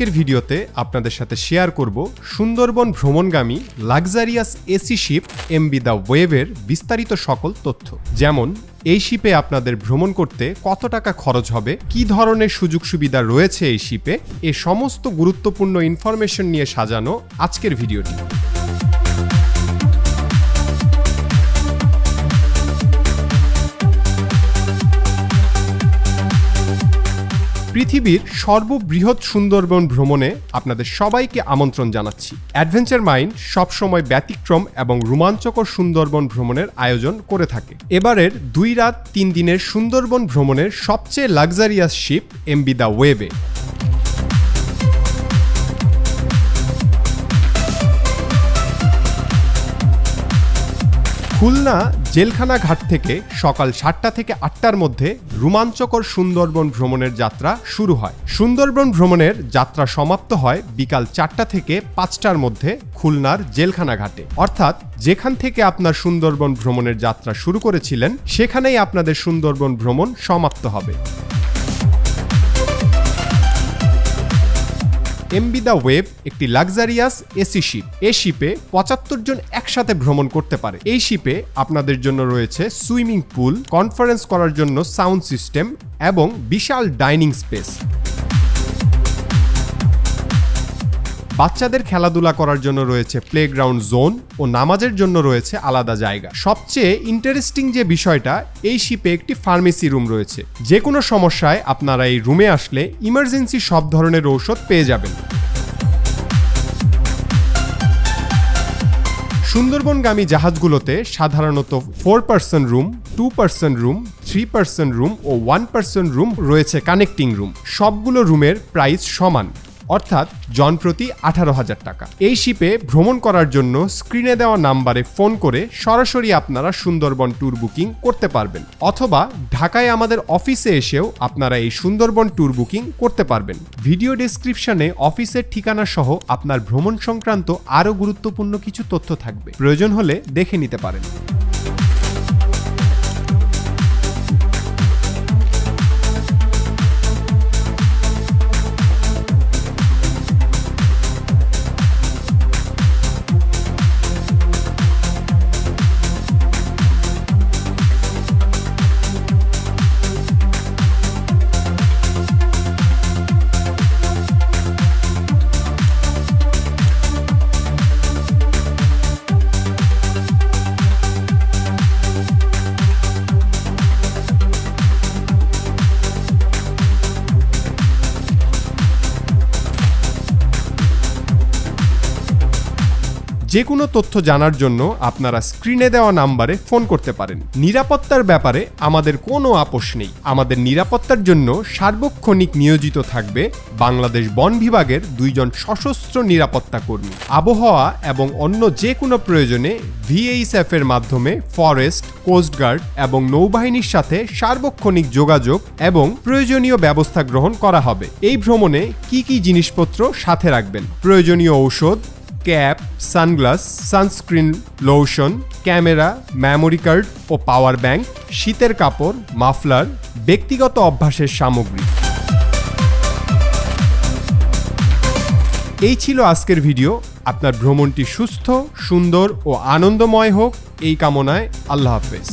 আজকের ভিডিওতে আপনাদের সাথে শেয়ার করব সুন্দরবন ভ্রমণগামী luxurious AC ship MB the ওয়েভের বিস্তারিত সকল তথ্য, যেমন এই শিপে আপনাদের ভ্রমণ করতে কত টাকা খরচ হবে, কি ধরনের সুযোগ সুবিধা রয়েছে এই শিপে, এ সমস্ত গুরুত্বপূর্ণ ইনফরমেশন নিয়ে সাজানো আজকের ভিডিওটি। পৃথিবীর সর্ববৃহৎ সুন্দরবন ভ্রমণে আপনাদের সবাইকে আমন্ত্রণ জানাচ্ছি। অ্যাডভেঞ্চার মাইন্ড সবসময় ব্যতিক্রম এবং রোমাঞ্চকর সুন্দরবন ভ্রমণের আয়োজন করে থাকে। এবারের 2 রাত 3 দিনের সুন্দরবন ভ্রমণের সবচেয়ে লাক্সারিয়াস শিপ এমবি দ্য ওয়েভে। খুলনা জেলখানা ঘাট থেকে সকাল 7টা থেকে 8টার মধ্যে রোমাঞ্চকর সুন্দরবন ভ্রমণের যাত্রা শুরু হয়। সুন্দরবন ভ্রমণের যাত্রা সমাপ্ত হয় বিকাল 4টা থেকে 5টার মধ্যে খুলনার জেলখানা ঘাটে, অর্থাৎ যেখান থেকে আপনার সুন্দরবন ভ্রমণের যাত্রা শুরু করেছিলেন সেখানেই আপনাদের সুন্দরবন ভ্রমণ সমাপ্ত হবে। এমবি দ্য ওয়েভ একটি লাক্সারিয়াস এসি শিপ। এই শিপে 75 জন একসাথে ভ্রমণ করতে পারে। এই শিপে আপনাদের জন্য রয়েছে সুইমিং পুল, কনফারেন্স করার জন্য সাউন্ড সিস্টেম এবং বিশাল ডাইনিং স্পেস। বাচ্চাদের খেলাধুলা করার জন্য রয়েছে প্লেগ্রাউন্ড জোন ও নামাজের জন্য রয়েছে আলাদা জায়গা। সবচেয়ে ইন্টারেস্টিং যে বিষয়টা, এই শিপে একটি ফার্মেসি রুম রয়েছে। যে কোনো সমস্যায় আপনারা এই রুমে আসলে ইমার্জেন্সি সব ধরনের ঔষধ পেয়ে যাবেন। সুন্দরবনগামী জাহাজগুলোতে সাধারণত 4 person room, 2 person room, 3 person room ও 1 পারসন রুম রয়েছে কানেক্টিং রুম। সবগুলো রুমের প্রাইস সমান, অর্থাৎ জনপ্রতি 18,000 টাকা। এই শিপে ভ্রমণ করার জন্য স্ক্রিনে দেওয়া নাম্বারে ফোন করে সরাসরি আপনারা সুন্দরবন ট্যুর বুকিং করতে পারবেন, অথবা ঢাকায় আমাদের অফিসে এসেও আপনারা এই সুন্দরবন ট্যুর বুকিং করতে পারবেন। ভিডিও ডেসক্রিপশনে অফিসের ঠিকানা সহ আপনার ভ্রমণ সংক্রান্ত আরও গুরুত্বপূর্ণ কিছু তথ্য থাকবে, প্রয়োজন হলে দেখে নিতে পারেন। যে কোনো তথ্য জানার জন্য আপনারা স্ক্রিনে দেওয়া নাম্বারে ফোন করতে পারেন। নিরাপত্তার ব্যাপারে আমাদের কোনো আপোষ নেই। আমাদের নিরাপত্তার জন্য সার্বক্ষণিক নিয়োজিত থাকবে বাংলাদেশ বন বিভাগের 2 জন সশস্ত্র নিরাপত্তা কর্মী। আবহাওয়া এবং অন্য যে কোনো প্রয়োজনে VHF এর মাধ্যমে ফরেস্ট, কোস্টগার্ড এবং নৌবাহিনীর সাথে সার্বক্ষণিক যোগাযোগ এবং প্রয়োজনীয় ব্যবস্থা গ্রহণ করা হবে। এই ভ্রমণে কি কি জিনিসপত্র সাথে রাখবেন? প্রয়োজনীয় ঔষধ, cap, sunglass, sunscreen, lotion, camera, memory card ও পাওয়ার ব্যাংক, শীতের কাপড়, মাফলার, ব্যক্তিগত অভ্যাসের সামগ্রী। এই ছিল আজকের ভিডিও। আপনার ভ্রমণটি সুস্থ, সুন্দর ও আনন্দময় হোক এই কামনায়। আল্লাহ হাফেজ।